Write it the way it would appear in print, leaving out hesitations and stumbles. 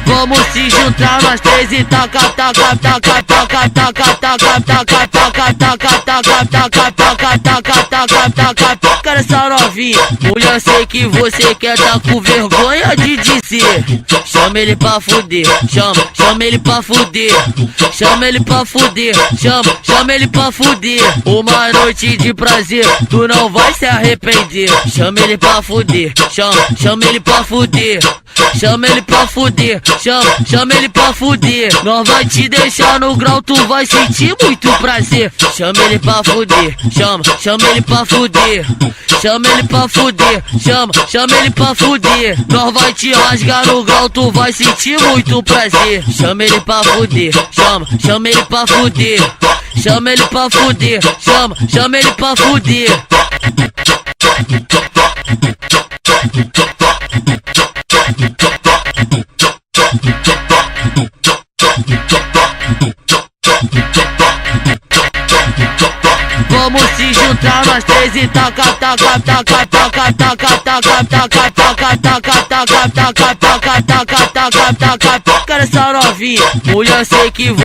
Vamos se juntar nós três e taca, taca, taca, taca, taca, taca, taca, taca, taca, taca, taca, taca, taca, taca, taca, taca essa novinha. Mulher, sei que você quer tá com vergonha de dizer. Chama ele pra fuder, chama ele pra fuder. Chama ele pra fuder, chama ele pra fuder. Uma noite de prazer, tu não vai se arrepender. Chama ele pra fuder, chama ele pra fuder. Chama ele pra fuder, chama ele pra fuder. Nós vai te deixar no grau, tu vai sentir muito prazer. Chama ele pra fuder, chama ele pra fuder. Chama ele pra fuder, chama ele pra fuder. Nós vai te rasgar no grau, tu vai sentir muito prazer. Chama ele pra fuder, chama ele pra fuder. Chama ele pra fuder, chama ele pra fuder. Vamos se juntar nós três e taca, taca, taca, taca, taca, taca, taca, taca, taca, taca, taca, taca, taca, taca, taca, taca essa novinha. Mulher, sei que